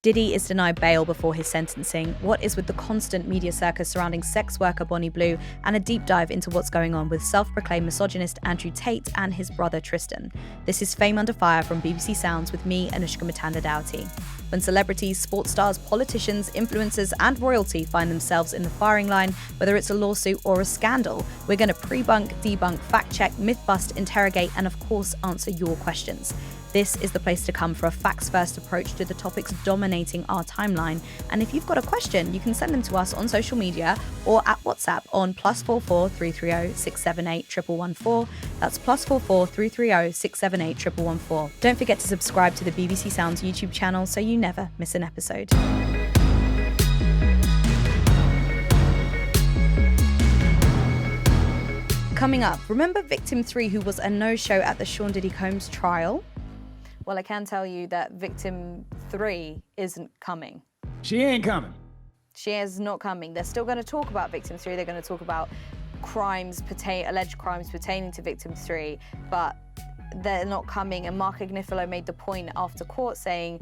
Diddy is denied bail before his sentencing. What is with the constant media circus surrounding sex worker Bonnie Blue, and a deep dive into what's going on with self-proclaimed misogynist Andrew Tate and his brother Tristan. This is Fame Under Fire from BBC Sounds with me, Anoushka Mutanda-Dougherty. When celebrities, sports stars, politicians, influencers and royalty find themselves in the firing line, whether it's a lawsuit or a scandal, we're going to pre-bunk, debunk, fact-check, myth-bust, interrogate and of course answer your questions. This is the place to come for a facts-first approach to the topics dominating our timeline. And if you've got a question, you can send them to us on social media or at WhatsApp on +44 330 678 114. That's +44 330 678 114. Don't forget to subscribe to the BBC Sounds YouTube channel so you never miss an episode. Coming up, remember Victim 3 who was a no-show at the Sean Diddy Combs trial? Well, I can tell you that Victim 3 isn't coming. She ain't coming. She is not coming. They're still going to talk about Victim 3. They're going to talk about alleged crimes pertaining to Victim 3, but they're not coming. And Mark Agnifilo made the point after court saying,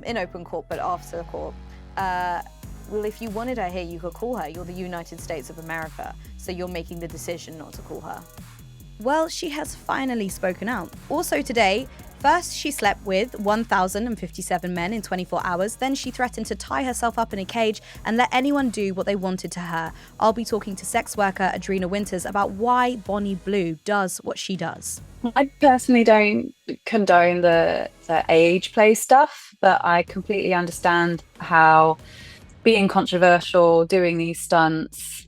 in open court, but after the court, well, if you wanted her here, you could call her. You're the United States of America, so you're making the decision not to call her. Well, she has finally spoken out. Also today, first, she slept with 1,057 men in 24 hours. Then she threatened to tie herself up in a cage and let anyone do what they wanted to her. I'll be talking to sex worker Adreena Winters about why Bonnie Blue does what she does. I personally don't condone the age play stuff, but I completely understand how being controversial, doing these stunts,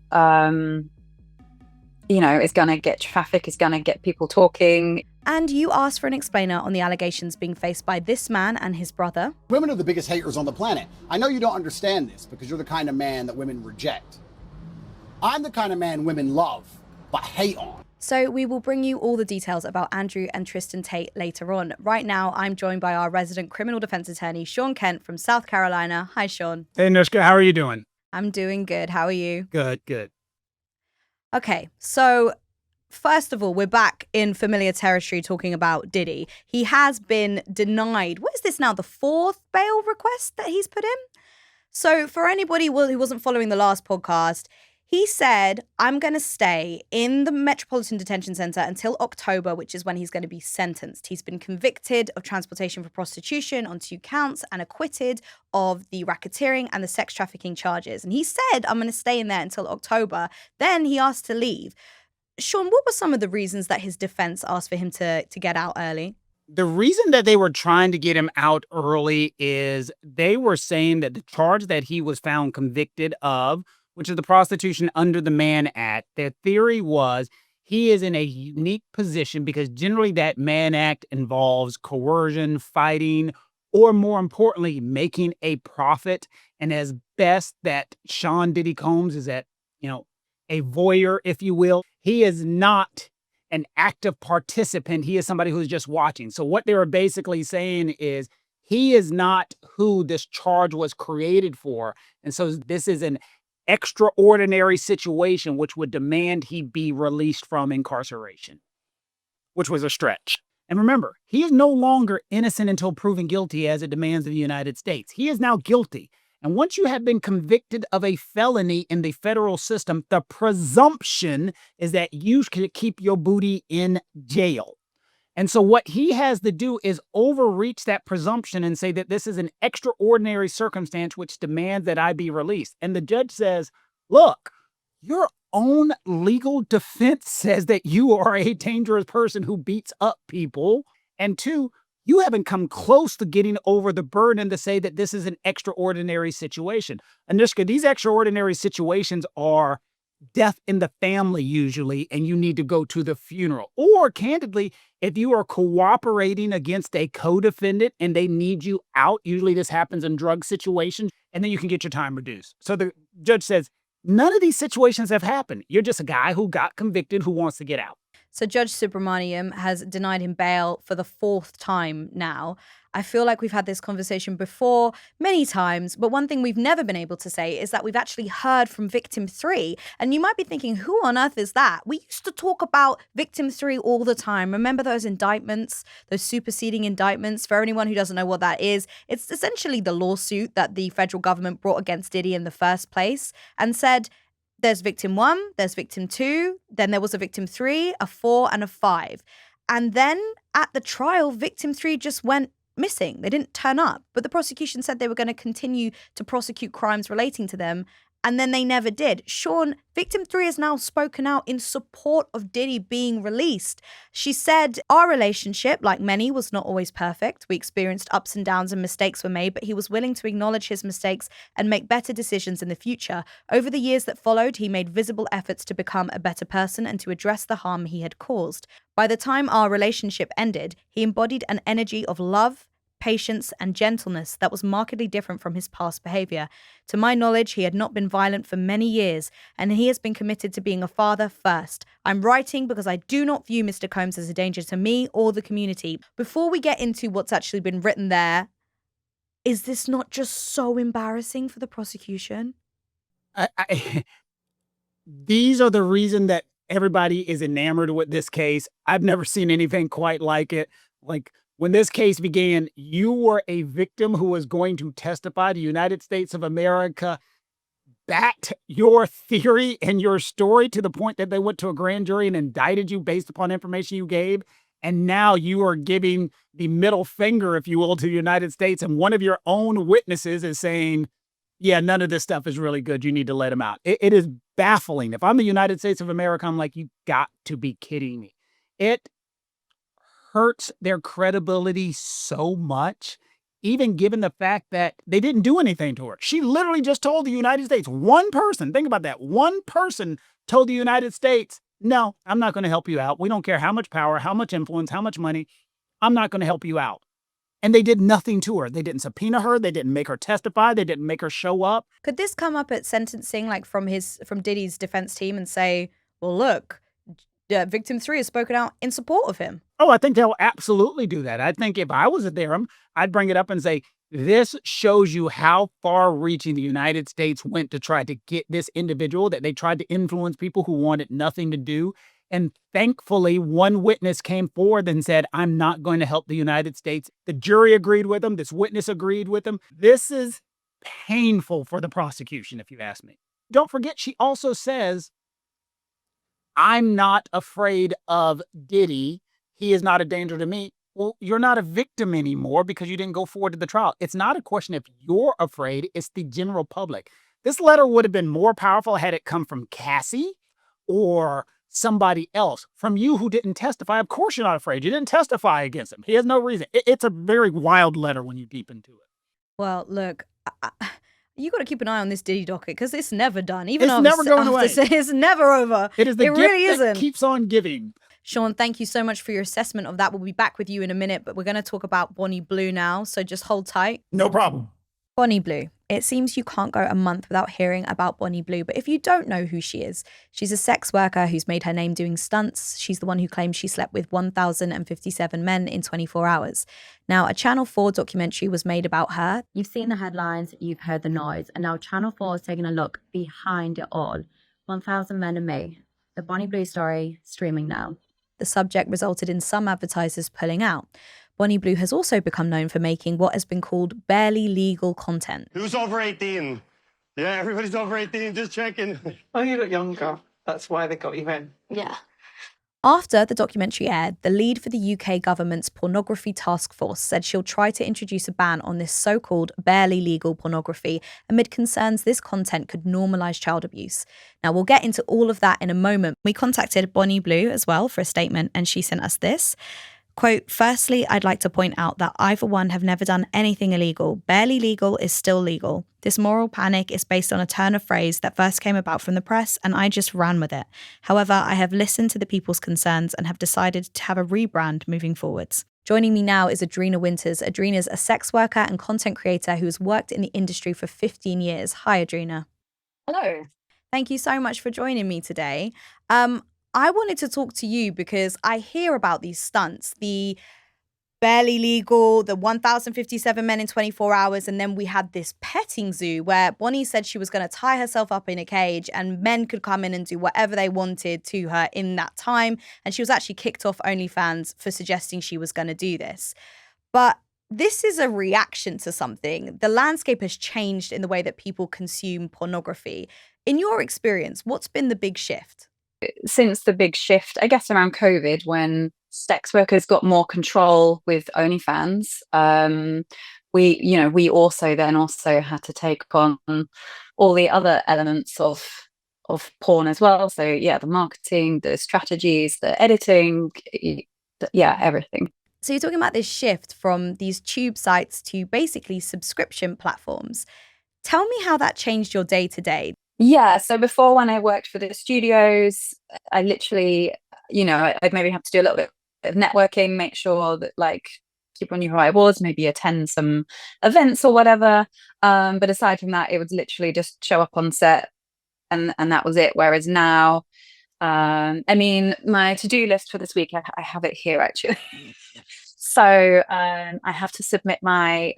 is going to get traffic, is going to get people talking. And you asked for an explainer on the allegations being faced by this man and his brother. Women are the biggest haters on the planet. I know you don't understand this because you're the kind of man that women reject. I'm the kind of man women love, but hate on. So we will bring you all the details about Andrew and Tristan Tate later on. Right now, I'm joined by our resident criminal defense attorney, Shaun Kent from South Carolina. Hi, Shaun. Hey, Anoushka, how are you doing? I'm doing good. How are you? Good. Okay, so first of all, we're back in familiar territory talking about Diddy. He has been denied, what is this now, the fourth bail request that he's put in? So for anybody who wasn't following the last podcast, he said, I'm going to stay in the Metropolitan Detention Center until October, which is when he's going to be sentenced. He's been convicted of transportation for prostitution on 2 counts and acquitted of the racketeering and the sex trafficking charges. And he said, I'm going to stay in there until October. Then he asked to leave. Shaun, what were some of the reasons that his defense asked for him to get out early? The reason that they were trying to get him out early is they were saying that the charge that he was found convicted of, which is the prostitution under the Mann Act, their theory was he is in a unique position because generally that Mann Act involves coercion, fighting, or more importantly, making a profit. And as best that Sean Diddy Combs is a voyeur, if you will, he is not an active participant. He is somebody who's just watching. So what they were basically saying is he is not who this charge was created for. And so this is an extraordinary situation which would demand he be released from incarceration, which was a stretch. And remember, he is no longer innocent until proven guilty as it demands of the United States. He is now guilty. And once you have been convicted of a felony in the federal system, the presumption is that you can keep your booty in jail. And so what he has to do is overreach that presumption and say that this is an extraordinary circumstance which demands that I be released. And the judge says, look, your own legal defense says that you are a dangerous person who beats up people. And 2, you haven't come close to getting over the burden to say that this is an extraordinary situation. Anoushka, these extraordinary situations are death in the family usually, and you need to go to the funeral. Or candidly, if you are cooperating against a co-defendant and they need you out, usually this happens in drug situations, and then you can get your time reduced. So the judge says, none of these situations have happened. You're just a guy who got convicted who wants to get out. So Judge Subramaniam has denied him bail for the 4th time now. I feel like we've had this conversation before many times, but one thing we've never been able to say is that we've actually heard from victim 3. And you might be thinking, who on earth is that? We used to talk about victim 3 all the time. Remember those indictments, those superseding indictments? For anyone who doesn't know what that is, it's essentially the lawsuit that the federal government brought against Diddy in the first place and said, there's victim 1, there's victim 2, then there was a victim 3, a 4, and a 5. And then at the trial, victim 3 just went missing. They didn't turn up. But the prosecution said they were going to continue to prosecute crimes relating to them. And then they never did. Shaun, victim 3 has now spoken out in support of Diddy being released. She said, our relationship, like many, was not always perfect. We experienced ups and downs and mistakes were made, but he was willing to acknowledge his mistakes and make better decisions in the future. Over the years that followed, he made visible efforts to become a better person and to address the harm he had caused. By the time our relationship ended, he embodied an energy of love, patience, and gentleness that was markedly different from his past behavior. To my knowledge, he had not been violent for many years, and he has been committed to being a father first. I'm writing because I do not view Mr. Combs as a danger to me or the community. Before we get into what's actually been written there, is this not just so embarrassing for the prosecution? These are the reason that everybody is enamored with this case. I've never seen anything quite like it. Like, when this case began, you were a victim who was going to testify. The United States of America backed your theory and your story to the point that they went to a grand jury and indicted you based upon information you gave. And now you are giving the middle finger, if you will, to the United States. And one of your own witnesses is saying, yeah, none of this stuff is really good. You need to let him out. It is baffling. If I'm the United States of America, I'm like, you got to be kidding me. It hurts their credibility so much, even given the fact that they didn't do anything to her. She literally just told the United States, one person, think about that, one person told the United States, no, I'm not going to help you out. We don't care how much power, how much influence, how much money. I'm not going to help you out. And they did nothing to her. They didn't subpoena her. They didn't make her testify. They didn't make her show up. Could this come up at sentencing, like from Diddy's defense team, and say, well, look, victim 3 has spoken out in support of him? Oh, I think they'll absolutely do that. I think if I was at there, I'd bring it up and say, this shows you how far-reaching the United States went to try to get this individual, that they tried to influence people who wanted nothing to do. And thankfully, one witness came forward and said, I'm not going to help the United States. The jury agreed with him. This witness agreed with him. This is painful for the prosecution, if you ask me. Don't forget, she also says, I'm not afraid of Diddy. He is not a danger to me. Well, you're not a victim anymore because you didn't go forward to the trial. It's not a question if you're afraid, it's the general public. This letter would have been more powerful had it come from Cassie or somebody else. From you who didn't testify, of course you're not afraid. You didn't testify against him. He has no reason. It's a very wild letter when you deep into it. Well, look, you got to keep an eye on this Diddy docket because it's never done. Even it's never going away. It's never over. It is the gift really that isn't. Keeps on giving. Shaun, thank you so much for your assessment of that. We'll be back with you in a minute, but we're going to talk about Bonnie Blue now, so just hold tight. No problem. Bonnie Blue. It seems you can't go a month without hearing about Bonnie Blue, but if you don't know who she is, she's a sex worker who's made her name doing stunts. She's the one who claims she slept with 1,057 men in 24 hours. Now, a Channel 4 documentary was made about her. You've seen the headlines, you've heard the noise, and now Channel 4 is taking a look behind it all. 1,000 Men and Me. The Bonnie Blue story, streaming now. The subject resulted in some advertisers pulling out. Bonnie Blue has also become known for making what has been called barely legal content. Who's over 18? Yeah, everybody's over 18, just checking. Oh, you look younger. That's why they got you in. Yeah. After the documentary aired, the lead for the UK government's pornography task force said she'll try to introduce a ban on this so-called barely legal pornography amid concerns this content could normalise child abuse. Now, we'll get into all of that in a moment. We contacted Bonnie Blue as well for a statement, and she sent us this. Quote, firstly, I'd like to point out that I, for one, have never done anything illegal. Barely legal is still legal. This moral panic is based on a turn of phrase that first came about from the press, and I just ran with it. However, I have listened to the people's concerns and have decided to have a rebrand moving forwards. Joining me now is Adreena Winters. Adreena's a sex worker and content creator who has worked in the industry for 15 years. Hi, Adreena. Hello. Thank you so much for joining me today. I wanted to talk to you because I hear about these stunts, the barely legal, the 1,057 men in 24 hours. And then we had this petting zoo where Bonnie said she was going to tie herself up in a cage and men could come in and do whatever they wanted to her in that time. And she was actually kicked off OnlyFans for suggesting she was going to do this. But this is a reaction to something. The landscape has changed in the way that people consume pornography. In your experience, what's been the big shift? Since the big shift, I guess around COVID, when sex workers got more control with OnlyFans, we also had to take on all the other elements of porn as well. So yeah, the marketing, the strategies, the editing, everything. So you're talking about this shift from these tube sites to basically subscription platforms. Tell me how that changed your day to day. Yeah, so before, when I worked for the studios, I literally, I'd maybe have to do a little bit of networking, make sure that people knew who I was, maybe attend some events or whatever. But aside from that, it was literally just show up on set and that was it. Whereas now, my to-do list for this week, I have it here actually. So I have to submit my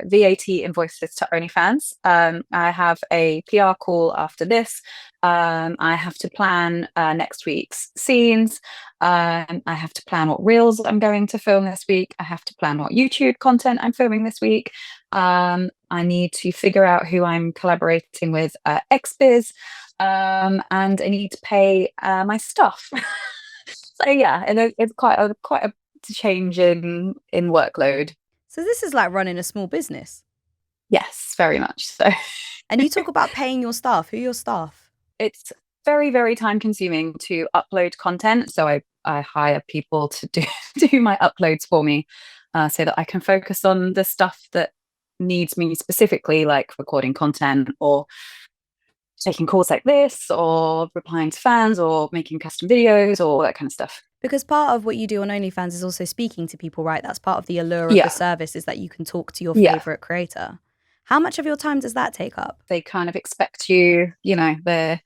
VAT invoices to OnlyFans. I have a PR call after this. I have to plan next week's scenes. I have to plan what reels I'm going to film this week. I have to plan what YouTube content I'm filming this week. I need to figure out who I'm collaborating with XBiz. And I need to pay my stuff. So yeah, and it's quite a change in workload. So this is like running a small business. Yes, very much so. And you talk about paying your staff. Who are your staff? It's very, very time consuming to upload content. So I hire people to do my uploads for me, so that I can focus on the stuff that needs me specifically, like recording content or taking calls like this or replying to fans or making custom videos or that kind of stuff. Because part of what you do on OnlyFans is also speaking to people, right? That's part of the allure of the service, is that you can talk to your favorite creator. How much of your time does that take up? They kind of expect you, they're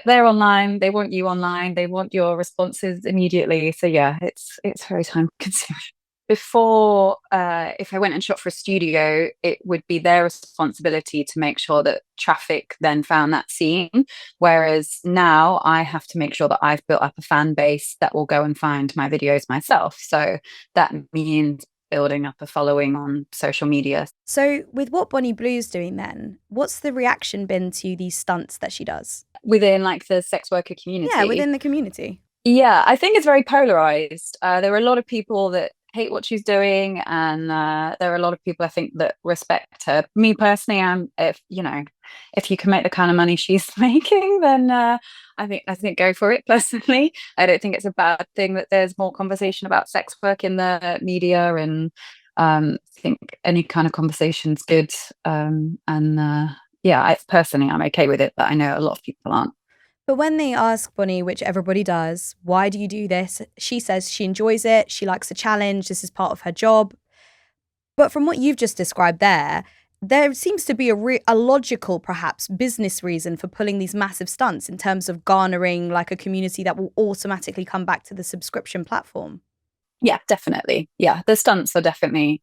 online, they want you online, they want your responses immediately. So yeah, it's very time consuming. Before, if I went and shot for a studio, it would be their responsibility to make sure that traffic then found that scene. Whereas now I have to make sure that I've built up a fan base that will go and find my videos myself. So that means building up a following on social media. So with what Bonnie Blue's doing then, what's the reaction been to these stunts that she does? Within the sex worker community? Yeah, within the community. Yeah, I think it's very polarized. There are a lot of people that hate what she's doing, and there are a lot of people I think that respect her. Me personally, if you can make the kind of money she's making, then I think go for it. Personally, I don't think it's a bad thing that there's more conversation about sex work in the media, and I think any kind of conversation's good. I'm okay with it, but I know a lot of people aren't. But when they ask Bonnie, which everybody does, why do you do this? She says she enjoys it. She likes the challenge. This is part of her job. But from what you've just described there seems to be a logical, perhaps, business reason for pulling these massive stunts in terms of garnering a community that will automatically come back to the subscription platform. Yeah, definitely. Yeah, the stunts are definitely,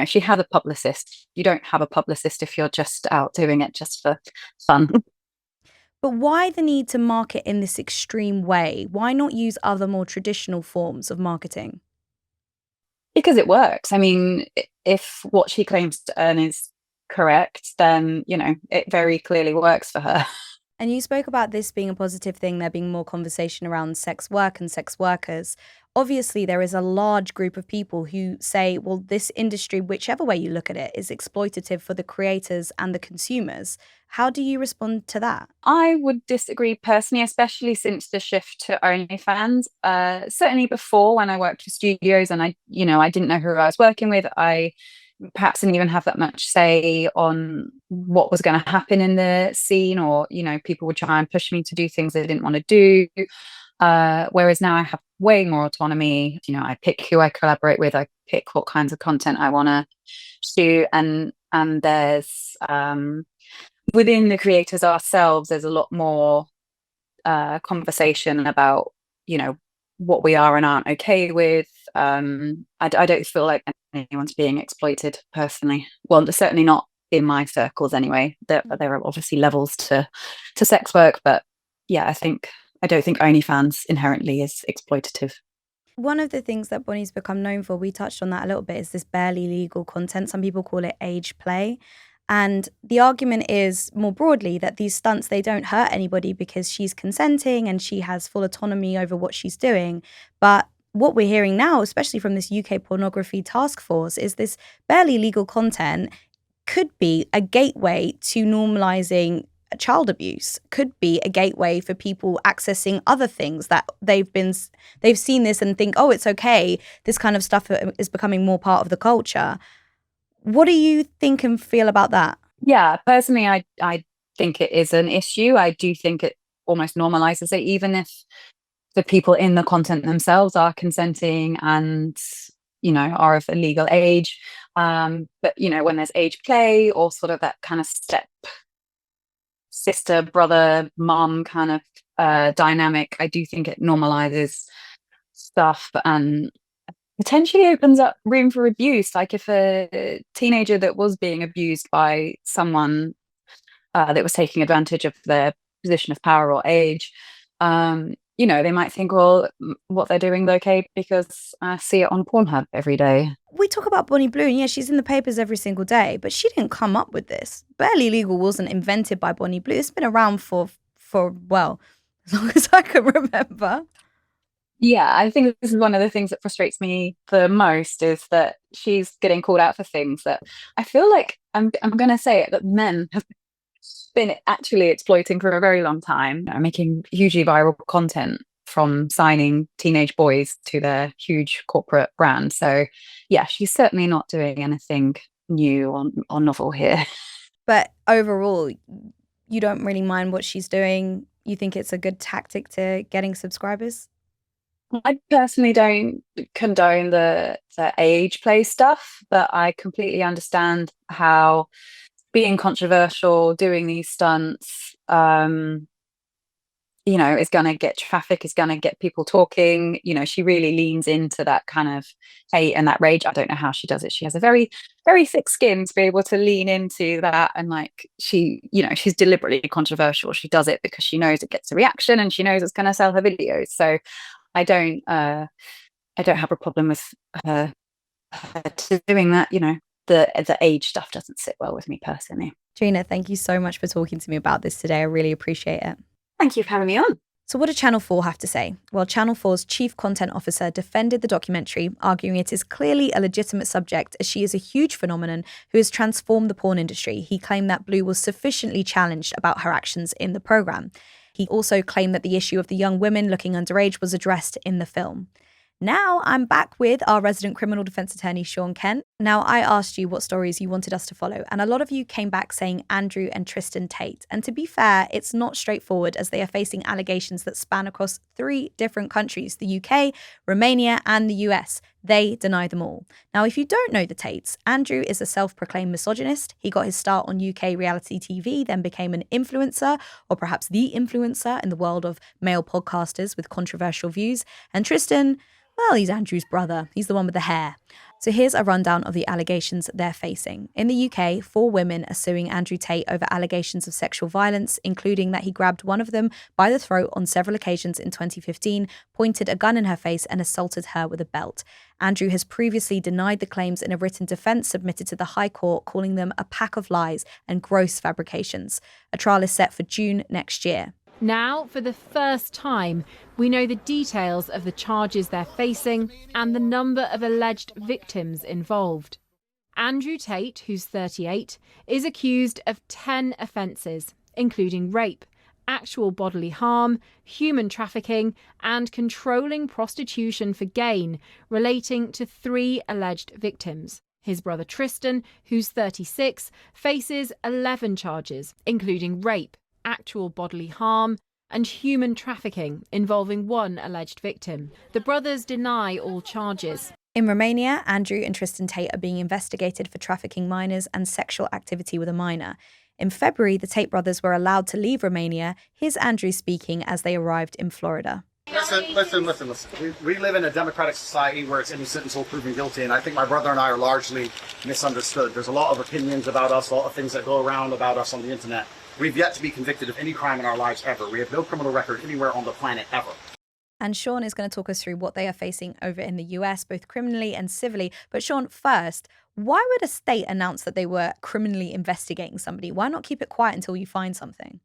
she has a publicist. You don't have a publicist if you're just out doing it just for fun. But why the need to market in this extreme way? Why not use other more traditional forms of marketing? Because it works. I mean, if what she claims to earn is correct, then, it very clearly works for her. And you spoke about this being a positive thing, there being more conversation around sex work and sex workers. Obviously, there is a large group of people who say, well, this industry, whichever way you look at it, is exploitative for the creators and the consumers. How do you respond to that? I would disagree personally, especially since the shift to OnlyFans. Certainly before, when I worked for studios and I didn't know who I was working with, I perhaps didn't even have that much say on what was going to happen in the scene, or people would try and push me to do things I didn't want to do. Whereas now I have way more autonomy. I pick who I collaborate with, I pick what kinds of content I want to shoot, and there's within the creators ourselves, there's a lot more conversation about what we are and aren't okay with. I don't feel like anyone's being exploited personally. Well, certainly not in my circles anyway. There are obviously levels to sex work, but yeah, I don't think OnlyFans inherently is exploitative. One of the things that Bonnie's become known for, we touched on that a little bit, is this barely legal content. Some people call it age play. And the argument is more broadly that these stunts, they don't hurt anybody because she's consenting and she has full autonomy over what she's doing. But what we're hearing now, especially from this UK pornography task force, is this barely legal content could be a gateway to normalizing child abuse, could be a gateway for people accessing other things that they've seen this and think, oh, it's okay. This kind of stuff is becoming more part of the culture. What do you think and feel about that? Yeah, personally, I think it is an issue. I do think it almost normalizes it, even if the people in the content themselves are consenting and, are of a legal age. But, when there's age play or sort of that kind of step sister, brother, mom kind of dynamic, I do think it normalizes stuff and potentially opens up room for abuse. Like if a teenager that was being abused by someone that was taking advantage of their position of power or age, they might think, well, what they're doing is okay because I see it on Pornhub every day. We talk about Bonnie Blue, and yeah, she's in the papers every single day, but she didn't come up with this. Barely Legal wasn't invented by Bonnie Blue. It's been around for well, as long as I can remember. Yeah, I think this is one of the things that frustrates me the most, is that she's getting called out for things that I feel like, I'm going to say it, that men have been actually exploiting for a very long time, making hugely viral content from signing teenage boys to their huge corporate brand. So yeah, she's certainly not doing anything new or novel here. But overall, you don't really mind what she's doing? You think it's a good tactic to getting subscribers? I personally don't condone the age play stuff, but I completely understand how being controversial, doing these stunts, is going to get traffic, is going to get people talking. She really leans into that kind of hate and that rage. I don't know how she does it. She has a very, very thick skin to be able to lean into that. And she's deliberately controversial. She does it because she knows it gets a reaction and she knows it's going to sell her videos. So I don't have a problem with her doing that. The age stuff doesn't sit well with me personally. Adreena, thank you so much for talking to me about this today. I really appreciate it. Thank you for having me on. So what did Channel 4 have to say? Well, Channel 4's chief content officer defended the documentary, arguing it is clearly a legitimate subject as she is a huge phenomenon who has transformed the porn industry. He claimed that Blue was sufficiently challenged about her actions in the programme. He also claimed that the issue of the young women looking underage was addressed in the film. Now I'm back with our resident criminal defence attorney, Shaun Kent. Now, I asked you what stories you wanted us to follow, and a lot of you came back saying Andrew and Tristan Tate. And to be fair, it's not straightforward as they are facing allegations that span across 3 different countries, the UK, Romania, and the US. They deny them all. Now, if you don't know the Tates, Andrew is a self-proclaimed misogynist. He got his start on UK reality TV, then became an influencer, or perhaps the influencer in the world of male podcasters with controversial views. And Tristan, well, he's Andrew's brother. He's the one with the hair. So here's a rundown of the allegations they're facing. In the UK, 4 women are suing Andrew Tate over allegations of sexual violence, including that he grabbed one of them by the throat on several occasions in 2015, pointed a gun in her face and assaulted her with a belt. Andrew has previously denied the claims in a written defence submitted to the High Court, calling them a pack of lies and gross fabrications. A trial is set for June next year. Now, for the first time, we know the details of the charges they're facing and the number of alleged victims involved. Andrew Tate, who's 38, is accused of 10 offences, including rape, actual bodily harm, human trafficking, and controlling prostitution for gain, relating to 3 alleged victims. His brother Tristan, who's 36, faces 11 charges, including rape, actual bodily harm, and human trafficking involving 1 alleged victim. The brothers deny all charges. In Romania, Andrew and Tristan Tate are being investigated for trafficking minors and sexual activity with a minor. In February, the Tate brothers were allowed to leave Romania. Here's Andrew speaking as they arrived in Florida. Listen. We live in a democratic society where it's innocent until proven guilty, and I think my brother and I are largely misunderstood. There's a lot of opinions about us, a lot of things that go around about us on the internet. We've yet to be convicted of any crime in our lives ever. We have no criminal record anywhere on the planet ever. And Shaun is going to talk us through what they are facing over in the US, both criminally and civilly. But Shaun, first, why would a state announce that they were criminally investigating somebody? Why not keep it quiet until you find something?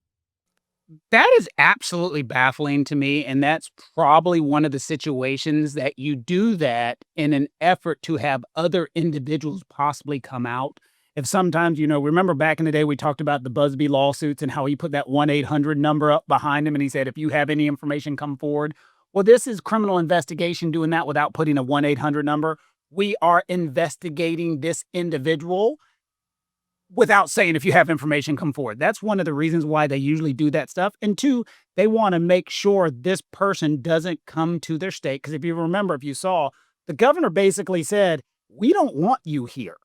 That is absolutely baffling to me, and that's probably one of the situations that you do that in an effort to have other individuals possibly come out. If sometimes, remember back in the day we talked about the Busby lawsuits and how he put that 1-800 number up behind him and he said, if you have any information, come forward. Well, this is criminal investigation doing that without putting a 1-800 number. We are investigating this individual without saying, if you have information, come forward. That's one of the reasons why they usually do that stuff. And two, they want to make sure this person doesn't come to their state. Because if you saw, the governor basically said, we don't want you here.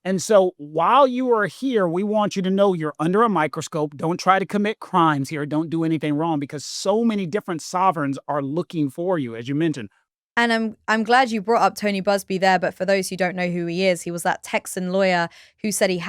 And so while you are here, we want you to know you're under a microscope. Don't try to commit crimes here. Don't do anything wrong, because so many different sovereigns are looking for you, as you mentioned. And I'm glad you brought up Tony Busby there, but for those who don't know who he is, he was that Texan lawyer who said he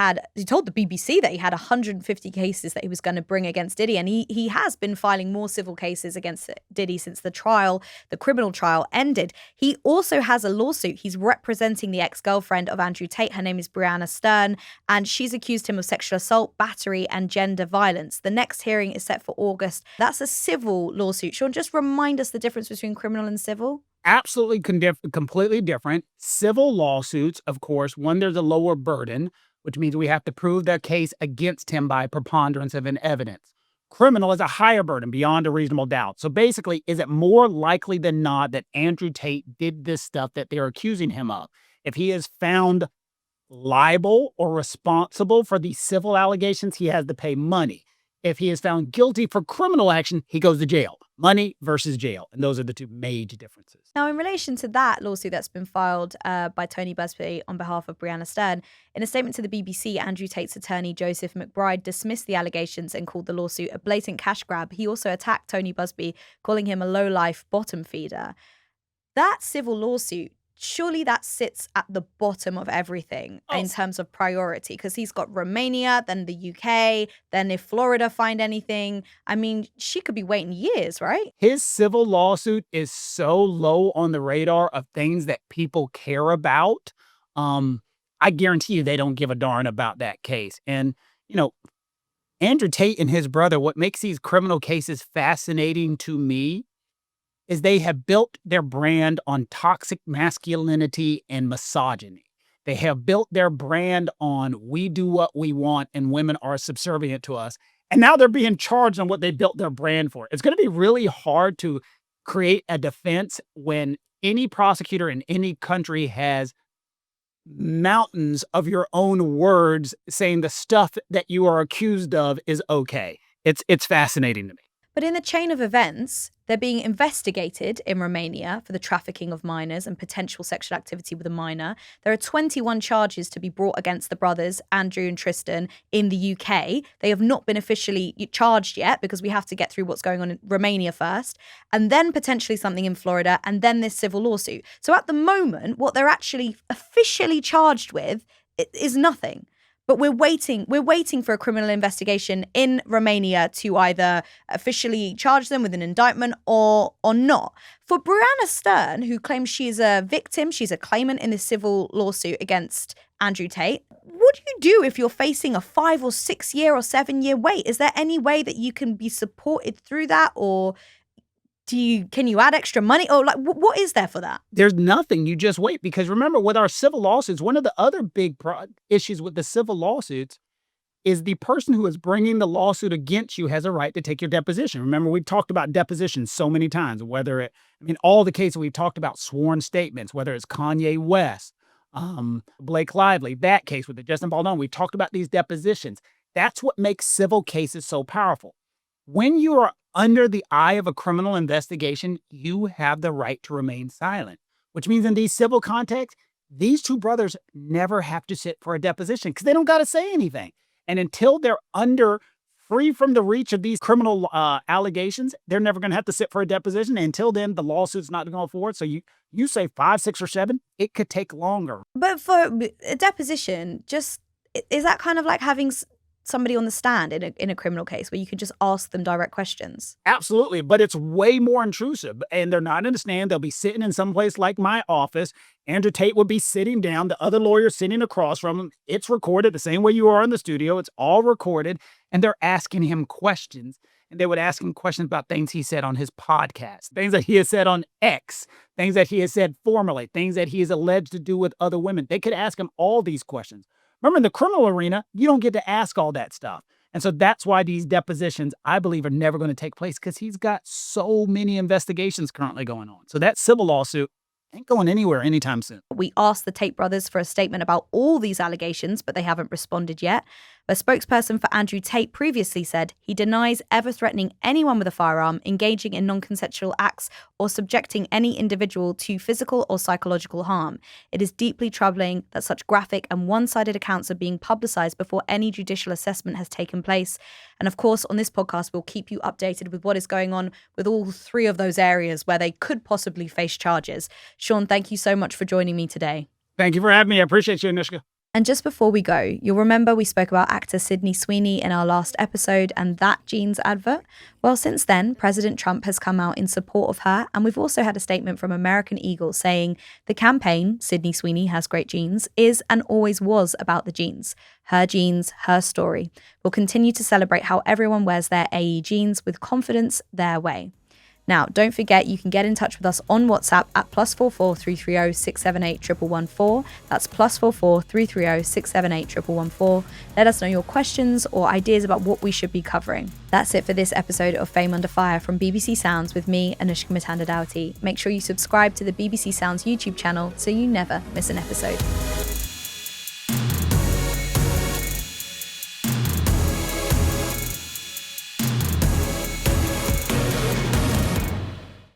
told the BBC that he had 150 cases that he was going to bring against Diddy, and he has been filing more civil cases against Diddy since the criminal trial ended. He also has a lawsuit. He's representing the ex-girlfriend of Andrew Tate. Her name is Breonna Stern, and she's accused him of sexual assault, battery, and gender violence. The next hearing is set for August. That's a civil lawsuit. Shaun, just remind us the difference between criminal and civil. Absolutely completely different. Civil lawsuits, of course, one, there's a lower burden, which means we have to prove their case against him by preponderance of evidence. Criminal is a higher burden, beyond a reasonable doubt. So basically, is it more likely than not that Andrew Tate did this stuff that they're accusing him of? If he is found liable or responsible for these civil allegations, he has to pay money. If he is found guilty for criminal action, he goes to jail. Money versus jail. And those are the two major differences. Now, in relation to that lawsuit that's been filed by Tony Busby on behalf of Breonna Stern, in a statement to the BBC, Andrew Tate's attorney, Joseph McBride, dismissed the allegations and called the lawsuit a blatant cash grab. He also attacked Tony Busby, calling him a low-life bottom feeder. That civil lawsuit, surely that sits at the bottom of everything in terms of priority, because he's got Romania, then the UK, then if Florida find anything, I mean, she could be waiting years, right? His civil lawsuit is so low on the radar of things that people care about. I guarantee you they don't give a darn about that case. And, Andrew Tate and his brother, what makes these criminal cases fascinating to me is they have built their brand on toxic masculinity and misogyny. They have built their brand on we do what we want and women are subservient to us. And now they're being charged on what they built their brand for. It's going to be really hard to create a defense when any prosecutor in any country has mountains of your own words saying the stuff that you are accused of is okay. It's fascinating to me. But in the chain of events, they're being investigated in Romania for the trafficking of minors and potential sexual activity with a minor. There are 21 charges to be brought against the brothers, Andrew and Tristan, in the UK. They have not been officially charged yet because we have to get through what's going on in Romania first, and then potentially something in Florida, and then this civil lawsuit. So at the moment, what they're actually officially charged with is nothing. But we're waiting for a criminal investigation in Romania to either officially charge them with an indictment or not. For Breonna Stern, who claims she is a victim, she's a claimant in this civil lawsuit against Andrew Tate, what do you do if you're facing a 5 or 6 year or 7 year wait? Is there any way that you can be supported through that, or can you add extra money? Or what is there for that? There's nothing. You just wait. Because remember, with our civil lawsuits, one of the other big issues with the civil lawsuits is the person who is bringing the lawsuit against you has a right to take your deposition. Remember, we've talked about depositions so many times, all the cases we've talked about, sworn statements, whether it's Kanye West, Blake Lively, that case with the Justin Baldwin, we've talked about these depositions. That's what makes civil cases so powerful. When you are under the eye of a criminal investigation, you have the right to remain silent, which means in these civil contexts, these two brothers never have to sit for a deposition because they don't got to say anything. And until they're under free from the reach of these criminal allegations, they're never going to have to sit for a deposition. And until then, the lawsuit's not going forward. So you say 5, 6, or 7, it could take longer. But for a deposition, is that kind of like having somebody on the stand in a criminal case where you can just ask them direct questions? Absolutely, but it's way more intrusive, and they're not in the stand. They'll be sitting in some place like my office. Andrew Tate would be sitting down, the other lawyer sitting across from him. It's recorded the same way you are in the studio. It's all recorded, and they're asking him questions. And they would ask him questions about things he said on his podcast, things that he has said on X, things that he has said formerly, things that he is alleged to do with other women. They could ask him all these questions. Remember, in the criminal arena, you don't get to ask all that stuff. And so that's why these depositions, I believe, are never going to take place, because he's got so many investigations currently going on. So that civil lawsuit ain't going anywhere anytime soon. We asked the Tate brothers for a statement about all these allegations, but they haven't responded yet. A spokesperson for Andrew Tate previously said he denies ever threatening anyone with a firearm, engaging in non-consensual acts, or subjecting any individual to physical or psychological harm. It is deeply troubling that such graphic and one-sided accounts are being publicized before any judicial assessment has taken place. And of course, on this podcast, we'll keep you updated with what is going on with all 3 of those areas where they could possibly face charges. Shaun, thank you so much for joining me today. Thank you for having me. I appreciate you, Anoushka. And just before we go, you'll remember we spoke about actor Sydney Sweeney in our last episode and that jeans advert. Well, since then, President Trump has come out in support of her, and we've also had a statement from American Eagle saying the campaign, Sydney Sweeney Has Great Jeans, is and always was about the jeans. Her jeans, her story. We'll continue to celebrate how everyone wears their AE jeans with confidence their way. Now, don't forget, you can get in touch with us on WhatsApp at +44 330 678 114. That's +44 330 678 114. Let us know your questions or ideas about what we should be covering. That's it for this episode of Fame Under Fire from BBC Sounds with me, Anoushka Mutanda-Dougherty. Make sure you subscribe to the BBC Sounds YouTube channel so you never miss an episode.